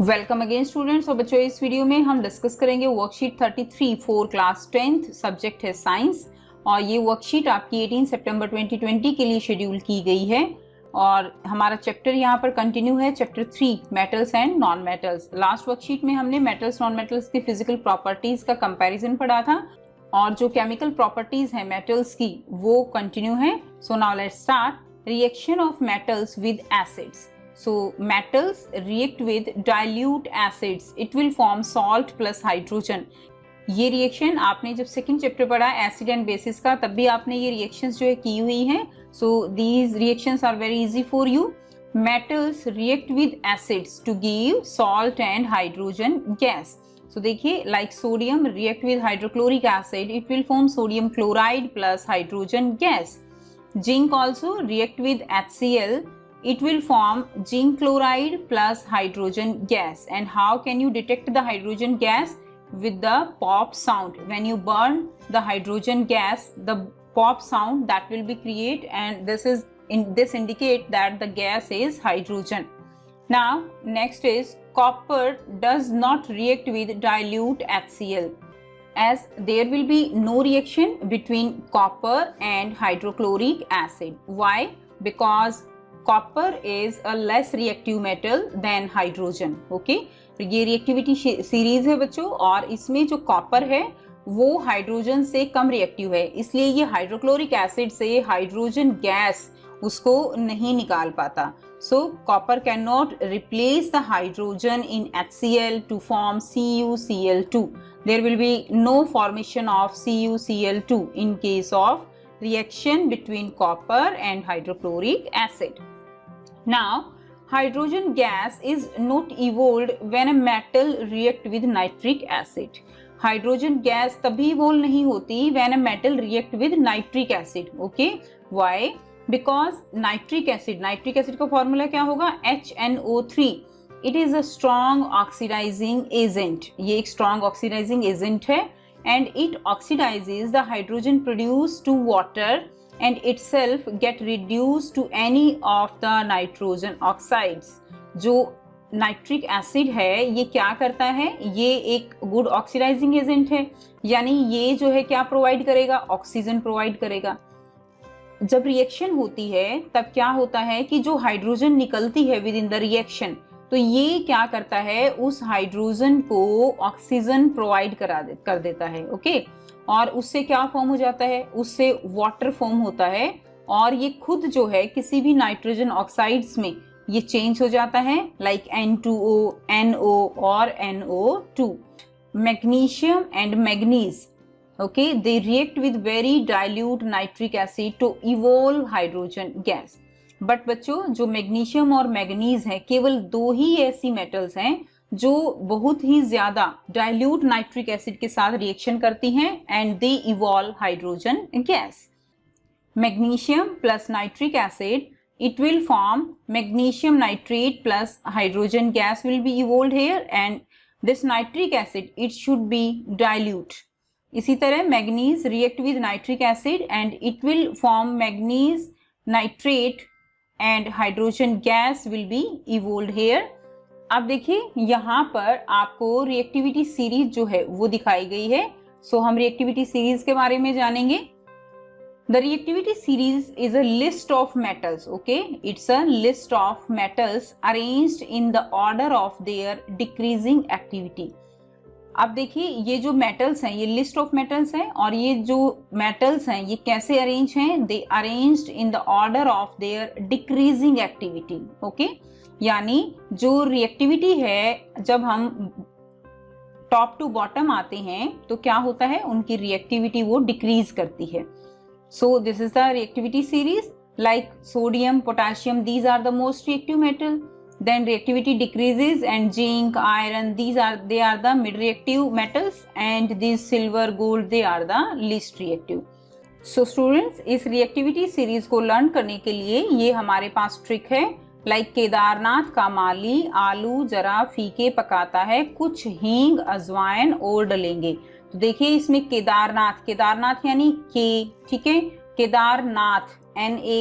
Welcome again students. और बच्चों इस वीडियो में हम डिस्कस करेंगे worksheet 33 for class 10th, subject है साइंस। और ये वर्कशीट आपकी 18 सितंबर 2020 के लिए शेड्यूल की गई है। और हमारा चैप्टर यहाँ पर कंटिन्यू है, chapter 3 metals and non metals. Last worksheet में हमने मेटल्स नॉन मेटल्स की फिजिकल प्रॉपर्टीज का कंपैरिजन पढ़ा था और जो केमिकल प्रॉपर्टीज है मेटल्स की वो कंटिन्यू है। So now let's start. Reaction of metals with acids. So metals react with dilute acids. It will form salt plus hydrogen. ये रिएक्शन आपने जब सेकंड चैप्टर पढ़ा एसिड एंड बेसिस का, तब भी आपने ये रिएक्शंस जो है की हुई हैं। So these reactions are very easy for you. Metals react with acids to give salt and hydrogen gas. So देखिए, like sodium react with hydrochloric acid, it will form sodium chloride plus hydrogen gas. Zinc also react with HCl, it will form zinc chloride plus hydrogen gas. And how can you detect the hydrogen gas? With the pop sound. When you burn the hydrogen gas, the pop sound that will be created, and this indicate that the gas is hydrogen. Now next is copper does not react with dilute HCl, as there will be no reaction between copper and hydrochloric acid. Why? Because copper is a less reactive metal than hydrogen. Okay, ये reactivity series है बच्चों, और इसमें जो copper है वो hydrogen से कम reactive है, इसलिए ये हाइड्रोक्लोरिक एसिड से हाइड्रोजन गैस उसको नहीं निकाल पाता। So copper can not replace the hydrogen in HCl to form CuCl2. There will be no formation of CuCl2 in case of reaction between copper and hydrochloric acid. Now, hydrogen gas is not evolved when a metal react with nitric acid. Hydrogen gas तभी evolve नहीं होती when a metal react with nitric acid. Okay? Why? Because nitric acid का formula क्या होगा? HNO3. It is a strong oxidizing agent. ये एक strong oxidizing agent है, and it oxidizes the hydrogen produced to water and itself get reduced to any of the nitrogen oxides. जो nitric acid है ये क्या करता है? ये एक गुड ऑक्सीडाइजिंग एजेंट है, यानी ये जो है क्या प्रोवाइड करेगा? ऑक्सीजन प्रोवाइड करेगा। जब रिएक्शन होती है तब क्या होता है कि जो हाइड्रोजन निकलती है विद इन द रिएक्शन, तो ये क्या करता है? उस हाइड्रोजन को ऑक्सीजन प्रोवाइड कर देता है। ओके, और उससे क्या फॉर्म हो जाता है? उससे वाटर फॉर्म होता है, और ये खुद जो है किसी भी नाइट्रोजन ऑक्साइड्स में ये चेंज हो जाता है, लाइक N2O, NO और NO2. Magnesium and manganese, okay, they react with very dilute nitric acid to evolve hydrogen gas. But बच्चों, जो मैग्नीशियम और मैग्नीज हैं, केवल दो ही ऐसी मेटल्स हैं जो बहुत ही ज्यादा डाइल्यूट नाइट्रिक एसिड के साथ रिएक्शन करती हैं and they evolve hydrogen gas. Magnesium plus nitric acid, it will form magnesium nitrate plus hydrogen gas will be evolved here, and this nitric acid it should be dilute. इसी तरह manganese react with nitric acid and it will form manganese nitrate and hydrogen gas will be evolved here. अब देखिए यहाँ पर आपको reactivity series जो है वो दिखाई गई है। सो हम रिएक्टिविटी सीरीज के बारे में जानेंगे। The reactivity series is a list of metals. Okay, it's a list of metals arranged in the order of their decreasing activity. अब देखिए, ये जो मेटल्स हैं ये लिस्ट ऑफ मेटल्स हैं, और ये जो मेटल्स हैं ये कैसे अरेंज हैं? They arranged in the order of their decreasing activity. Okay, यानी जो रिएक्टिविटी है, जब हम टॉप टू बॉटम आते हैं तो क्या होता है? उनकी रिएक्टिविटी वो डिक्रीज करती है। So this is the reactivity series. Like sodium, potassium, these are the most reactive metal. Then reactivity decreases, and zinc, iron, they are the mid reactive metals, and these silver, gold, they are the least reactive. So students, इस reactivity series को learn करने के लिए ये हमारे पास trick है। Like Kedarnath का माली आलू जरा फीके पकाता है, कुछ हींग अजवाइन और डलेंगे। तो देखिए इसमें केदारनाथ यानी के, ठीक है, केदारनाथ NA,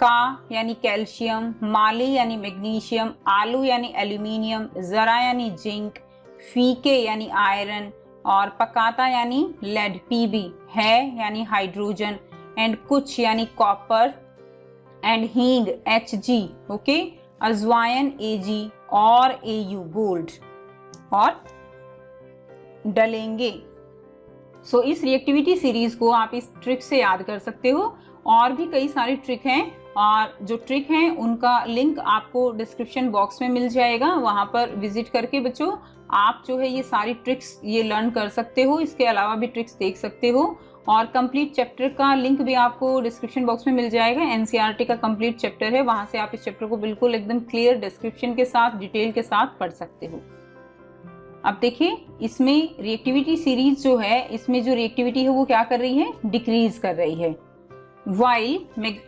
का यानी कैल्शियम, माली यानी मैग्नीशियम, आलू यानी एल्यूमिनियम, जरा यानी जिंक, फीके यानी आयरन और पकाता यानी लेड, पीबी है यानी हाइड्रोजन, एंड कुछ यानी कॉपर, एंड हींग Hg, ओके, अजवायन Ag और Au गोल्ड और डलेंगे। सो इस रिएक्टिविटी सीरीज को आप इस ट्रिक से याद कर सकते हो। और भी कई सारी ट्रिक हैं और जो ट्रिक हैं उनका लिंक आपको डिस्क्रिप्शन बॉक्स में मिल जाएगा, वहां पर विजिट करके बच्चों आप जो है ये सारी ट्रिक्स ये लर्न कर सकते हो। इसके अलावा भी ट्रिक्स देख सकते हो और कंप्लीट चैप्टर का लिंक भी आपको डिस्क्रिप्शन बॉक्स में मिल जाएगा। एनसीईआरटी का कंप्लीट चैप्टर है, वहां से आप इस चैप्टर को बिल्कुल एकदम क्लियर डिस्क्रिप्शन के साथ डिटेल के साथ पढ़ सकते हो। अब देखिए इसमें रिएक्टिविटी सीरीज जो है, इसमें जो रिएक्टिविटी है वो क्या कर रही है, डिक्रीज कर रही है। While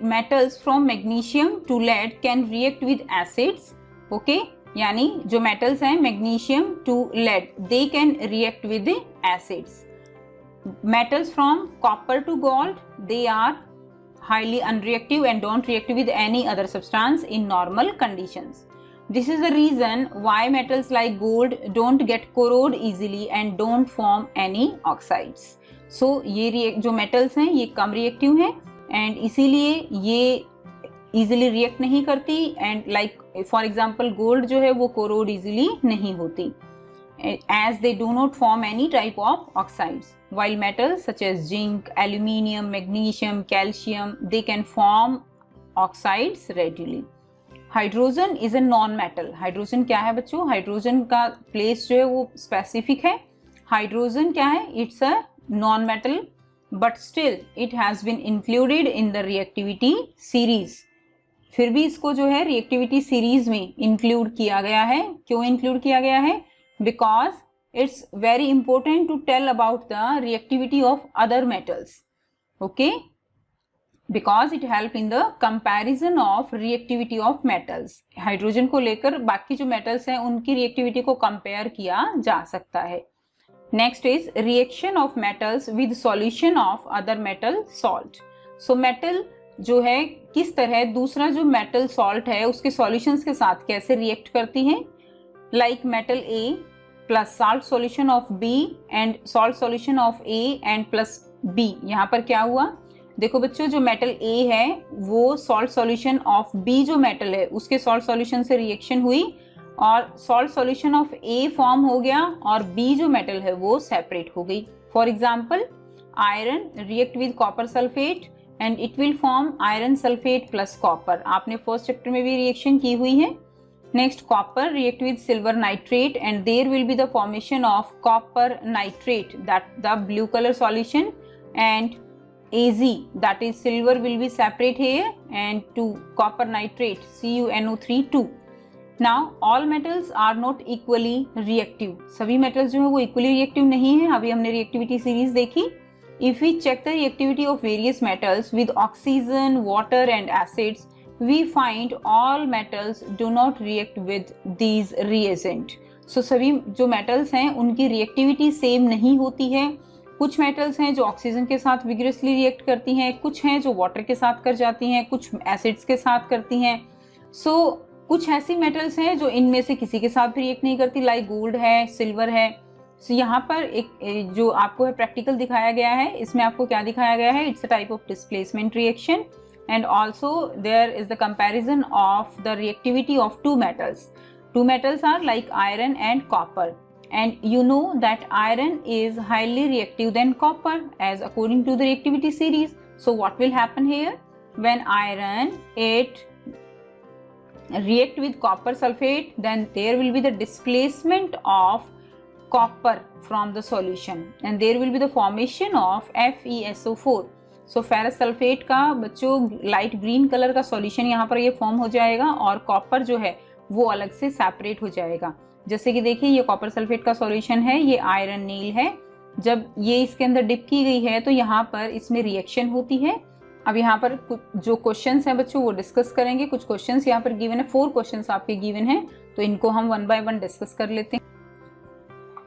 metals from magnesium to lead can react with acids, okay, यानी जो metals हैं magnesium to lead, they can react with acids. Metals from copper to gold, they are highly unreactive and don't react with any other substance in normal conditions. This is the reason why metals like gold don't get corrode easily and don't form any oxides. So ये जो metals हैं ये कम reactive हैं and इसीलिए ये easily react नहीं करती, and like for example gold जो है वो कोरोड इजीली नहीं होती, as they do not form any type of oxides, while metals such as zinc, aluminium, magnesium, calcium, they can form oxides readily. Hydrogen is a non metal. Hydrogen क्या है बच्चों, hydrogen का place जो है वो specific है। Hydrogen क्या है, it's a non metal but still it has been included in the reactivity series. फिर भी इसको जो है reactivity series में include किया गया है। क्यों include किया गया है? Because it's very important to tell about the reactivity of other metals, okay, because it help in the comparison of reactivity of metals. Hydrogen को लेकर बाकी जो metals हैं उनकी reactivity को compare किया जा सकता है। Next is reaction of metals with solution of other metal salt. So metal जो है किस तरह दूसरा जो metal salt है उसके solutions के साथ कैसे react करती है, like metal A plus salt solution of B and salt solution of A and plus B। यहाँ पर क्या हुआ, देखो बच्चों जो metal A है वो salt solution of B जो metal है उसके salt solution से reaction हुई और salt solution of A form हो गया और बी जो मेटल है वो सेपरेट हो गई। For example iron react with copper sulphate and it will form iron sulphate plus copper. आपने फर्स्ट चैप्टर में भी रिएक्शन की हुई है। Next copper react with silver nitrate and there will be the formation of copper nitrate, that the blue colour solution, and Ag that is silver will be separate here and to copper nitrate CuNO3 2. Now all metals are not equally reactive. सभी metals जो है वो equally reactive नहीं है। अभी हमने reactivity series देखी। If we check the reactivity of various metals with oxygen, water and acids, we find all metals do not react with these reagent. So सभी जो metals हैं उनकी reactivity same नहीं होती है। कुछ metals हैं जो ऑक्सीजन के साथ vigorously react करती हैं, कुछ हैं जो water के साथ कर जाती हैं, कुछ acids के साथ करती हैं। So कुछ ऐसी मेटल्स हैं जो इनमें से किसी के साथ भी रिएक्ट नहीं करती, लाइक गोल्ड है, सिल्वर है। सो यहाँ पर एक जो आपको है प्रैक्टिकल दिखाया गया है, इसमें आपको क्या दिखाया गया है, it's a type of displacement reaction and also there is the comparison of the reactivity of two metals. Two metals are like iron and copper, and you know that iron is highly reactive than copper as according to the reactivity series. So what will happen here, when iron it react with copper sulfate, then there will be the displacement of copper from the solution and there will be the formation of FeSO4. So ferrous sulfate का बच्चों light green colour का solution यहाँ पर ये form हो जाएगा और copper जो है वो अलग से सेपरेट हो जाएगा। जैसे कि देखिए ये कॉपर सल्फेट का सॉल्यूशन है, ये आयरन नील है। जब ये इसके अंदर डिप की गई है तो यहाँ पर इसमें रिएक्शन होती है। अब यहाँ पर जो क्वेश्चंस हैं बच्चों वो डिस्कस करेंगे। कुछ क्वेश्चंस यहाँ पर गिवन है, 4 क्वेश्चंस आपके गिवन हैं, तो इनको हम 1 बाय 1 डिस्कस कर लेते हैं।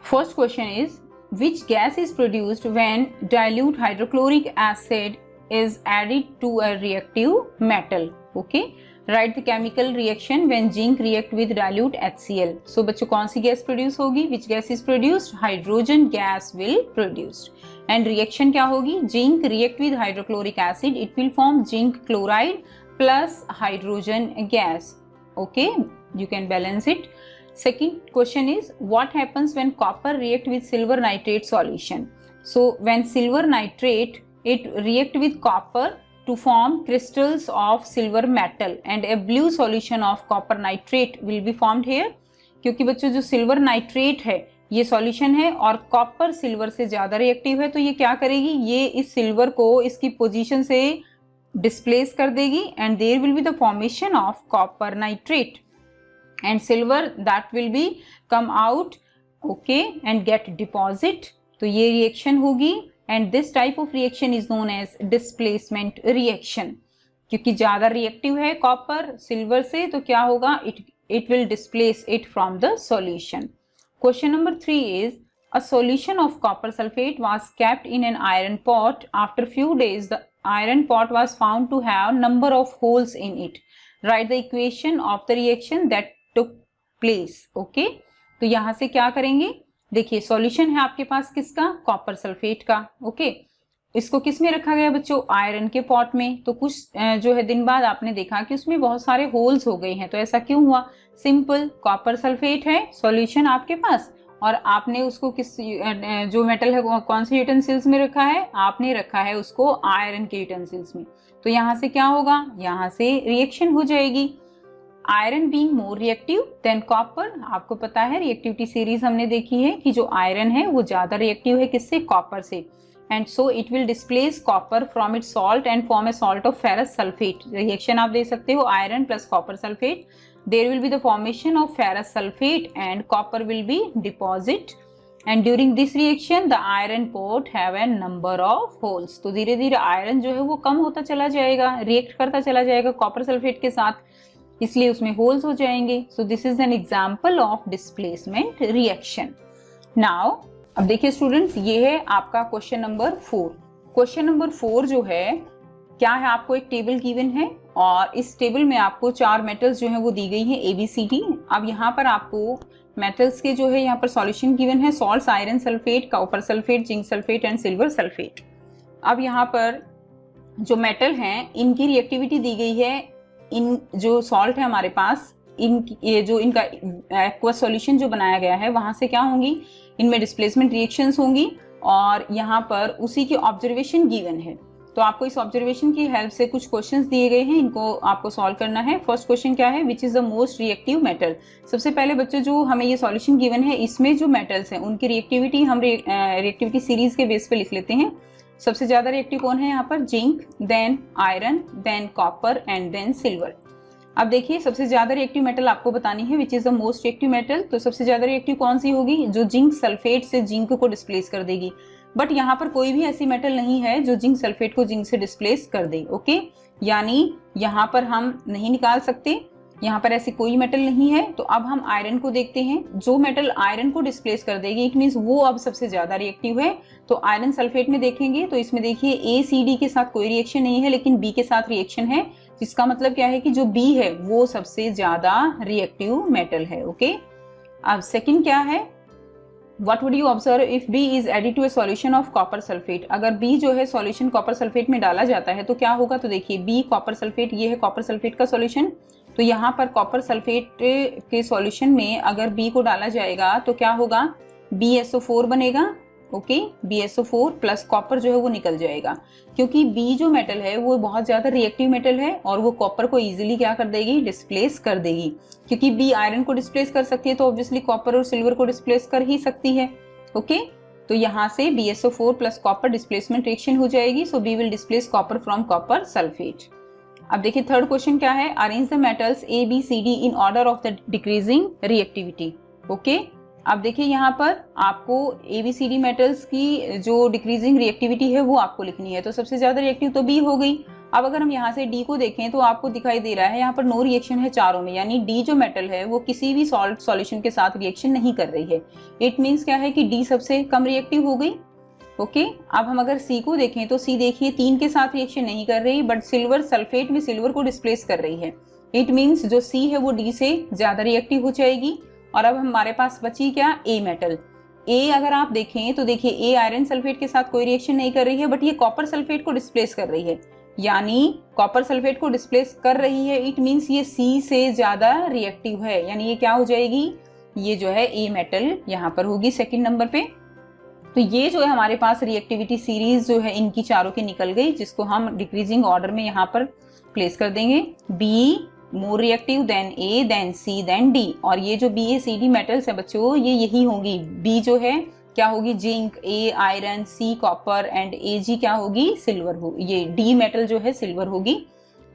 First question is which gas is produced when dilute hydrochloric acid is added to a reactive metal? Okay. Right the chemical reaction when zinc react with dilute HCl। सो बच्चों कौन सी gas produce होगी? Which gas is produced? Hydrogen gas will produced. And reaction क्या होगी? Zinc react with hydrochloric acid, it will form zinc chloride plus hydrogen gas. Okay, you can balance it. Second question is, what happens when copper react with silver nitrate solution? So when silver nitrate, it react with copper to form crystals of silver metal and a blue solution of copper nitrate will be formed here. क्योंकि बच्चों जो silver nitrate है ये solution है और copper silver से ज्यादा reactive है, तो ये क्या करेगी? ये इस सिल्वर को इसकी पोजीशन से डिस्प्लेस कर देगी and there will be the formation of copper nitrate and silver that will be come out, okay, and get deposit. तो ये reaction होगी and this type of reaction is known as displacement reaction. क्योंकि ज़्यादा reactive है copper silver से, तो क्या होगा? it will displace it from the solution. Question number 3 is, a solution of copper sulfate was kept in an iron pot. After few days the iron pot was found to have number of holes in it. Write the equation of the reaction that took place. Okay, तो यहां से क्या करेंगे? देखिए solution है आपके पास किसका? Copper sulphate का। ओके, इसको किस में रखा गया बच्चों? आयरन के पॉट में। तो कुछ जो है दिन बाद आपने देखा कि उसमें बहुत सारे होल्स हो गए हैं। तो ऐसा क्यों हुआ? सिंपल, कॉपर सल्फेट है सॉल्यूशन आपके पास और आपने उसको किस जो मेटल है कौन से यूटेंसिल्स में रखा है? आपने रखा है उसको आयरन के यूटेंसिल्स में। तो यहाँ से क्या होगा? यहाँ से रिएक्शन हो जाएगी। Iron being more reactive than copper, आपको पता है रिएक्टिविटी सीरीज हमने देखी है कि जो आयरन है वो ज्यादा रिएक्टिव है किससे? कॉपर से। And so it will displace copper from its salt and form a salt of ferrous sulphate. Reaction आप दे सकते हो iron plus copper sulphate, there will be the formation of ferrous sulphate and copper will be deposit and during this reaction the iron port have a number of holes. तो धीरे धीरे iron जो है वो कम होता चला जाएगा, रिएक्ट करता चला जाएगा कॉपर सल्फेट के साथ, इसलिए उसमें होल्स हो जाएंगे। So this is an example of displacement reaction. Now अब देखिए स्टूडेंट्स, ये है आपका क्वेश्चन नंबर 4। क्वेश्चन नंबर 4 जो है क्या है? आपको एक टेबल गिवन है और इस टेबल में आपको 4 मेटल्स जो है वो दी गई है ABCD। अब यहाँ पर आपको मेटल्स के जो है यहाँ पर सॉल्यूशन गिवन है, salts, iron sulphate, copper sulphate, zinc sulphate and silver sulphate. अब यहाँ पर जो मेटल हैं इनकी रिएक्टिविटी दी गई है। इन जो सॉल्ट है हमारे पास, ये जो इनका एक्वस सॉल्यूशन जो बनाया गया है वहां से क्या होंगी? इनमें डिस्प्लेसमेंट रिएक्शंस होंगी और यहाँ पर उसी की ऑब्जर्वेशन गिवन है। तो आपको इस ऑब्जर्वेशन की हेल्प से कुछ क्वेश्चंस दिए गए हैं, इनको आपको सॉल्व करना है। फर्स्ट क्वेश्चन क्या है? Which is the most reactive metal. सबसे पहले बच्चों जो हमें ये सॉल्यूशन गिवन है इसमें जो मेटल्स हैं उनकी रिएक्टिविटी हम रिएक्टिविटी सीरीज के बेस पे लिख लेते हैं। सबसे ज्यादा रिएक्टिव कौन है यहाँ पर? Zinc, then iron, then copper and then silver. अब देखिए सबसे ज्यादा रिएक्टिव मेटल आपको बतानी है which is the most reactive metal. तो सबसे ज्यादा रिएक्टिव कौन सी होगी? जो जिंक सल्फेट से जिंक को डिस्प्लेस कर देगी। बट यहाँ पर कोई भी ऐसी मेटल नहीं है जो जिंक सल्फेट को जिंक से डिस्प्लेस कर दे। ओके, यानी यहाँ पर हम नहीं निकाल सकते, यहाँ पर ऐसी कोई मेटल नहीं है। तो अब हम आयरन को देखते हैं, जो मेटल आयरन को डिस्प्लेस कर देगी इट मीन्स वो अब सबसे ज्यादा रिएक्टिव है। तो आयरन सल्फेट में देखेंगे तो इसमें देखिए ACD के साथ कोई रिएक्शन नहीं है लेकिन B के साथ रिएक्शन है, जिसका मतलब क्या है कि जो B है वो सबसे ज्यादा रिएक्टिव मेटल है। ओके, अब सेकंड क्या है? What would you observe if B is added to a solution of copper sulfate? अगर B जो है सॉल्यूशन कॉपर सल्फेट में डाला जाता है तो क्या होगा? तो देखिए B कॉपर सल्फेट, ये है कॉपर सल्फेट का सॉल्यूशन। तो यहाँ पर कॉपर सल्फेट के सॉल्यूशन में अगर B को डाला जाएगा तो क्या होगा? BSO4 बनेगा। ओके, BSO4 प्लस कॉपर जो है वो निकल जाएगा, क्योंकि B जो मेटल है वो बहुत ज्यादा रिएक्टिव मेटल है और वो कॉपर को इजीली क्या कर देगी? डिस्प्लेस कर देगी। क्योंकि B आयरन को डिस्प्लेस कर सकती है तो ऑब्वियसली कॉपर और सिल्वर को डिस्प्लेस कर ही सकती है। ओके, तो यहाँ से BSO4 plus copper displacement reaction हो जाएगी। सो B will displace copper from copper sulphate. अब देखिए थर्ड क्वेश्चन क्या है? Arrange the metals ABCD in order of the decreasing reactivity. Okay, अब देखिए यहाँ पर आपको ABCD मेटल्स की जो डिक्रीजिंग रिएक्टिविटी है वो आपको लिखनी है। तो सबसे ज्यादा रिएक्टिव तो B हो गई। अब अगर हम यहाँ से D को देखें तो आपको दिखाई दे रहा है यहाँ पर नो रिएक्शन है चारों में, यानी D जो मेटल है वो किसी भी सॉल्यूशन के साथ रिएक्शन नहीं कर रही है। इट मीन्स क्या है कि D सबसे कम रिएक्टिव हो गई। ओके अब हम अगर सी को देखें तो सी देखिए 3 के साथ रिएक्शन नहीं कर रही, बट सिल्वर सल्फेट में सिल्वर को डिस्प्लेस कर रही है। इट मीन्स जो सी है वो डी से ज्यादा रिएक्टिव हो जाएगी। और अब हमारे पास बची क्या, ए मेटल। ए अगर आप देखें तो देखिए ए आयरन सल्फेट के साथ कोई रिएक्शन नहीं कर रही है, बट ये कॉपर सल्फेट को डिस्प्लेस कर रही है, यानी कॉपर सल्फेट को डिस्प्लेस कर रही है। इट मीन्स ये सी से ज्यादा रिएक्टिव है, यानी ये क्या हो जाएगी, ये जो है ए मेटल यहाँ पर होगी सेकंड नंबर पे। तो ये जो है हमारे पास रिएक्टिविटी सीरीज जो है इनकी चारों की निकल गई, जिसको हम डिक्रीजिंग ऑर्डर में यहाँ पर प्लेस कर देंगे। B more reactive than A than C than D, और ये जो B A C D metals है बच्चों ये यही होंगी। बी जो है क्या होगी, zinc, A iron, C copper and A G क्या होगी, सिल्वर हो, ये डी मेटल जो है सिल्वर होगी।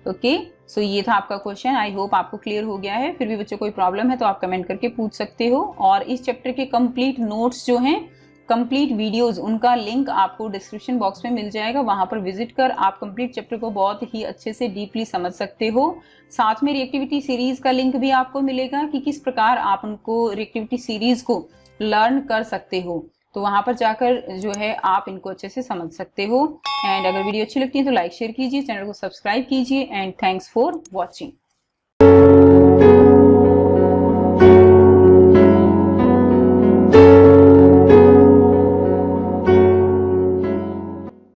ओके सो ये था आपका क्वेश्चन। आई होप आपको क्लियर हो गया है। फिर भी बच्चों कोई प्रॉब्लम है तो आप कमेंट करके पूछ सकते हो। और इस चैप्टर के कंप्लीट नोट्स जो हैं, कंप्लीट वीडियोस, उनका लिंक आपको डिस्क्रिप्शन बॉक्स में मिल जाएगा। वहां पर विजिट कर आप कंप्लीट चैप्टर को बहुत ही अच्छे से डीपली समझ सकते हो। साथ में रिएक्टिविटी सीरीज का लिंक भी आपको मिलेगा कि किस प्रकार आप उनको रिएक्टिविटी सीरीज को लर्न कर सकते हो। तो वहां पर जाकर जो है आप इनको अच्छे से समझ सकते हो। एंड अगर वीडियो अच्छी लगती है तो लाइक शेयर कीजिए, चैनल को सब्सक्राइब कीजिए। And thanks for watching.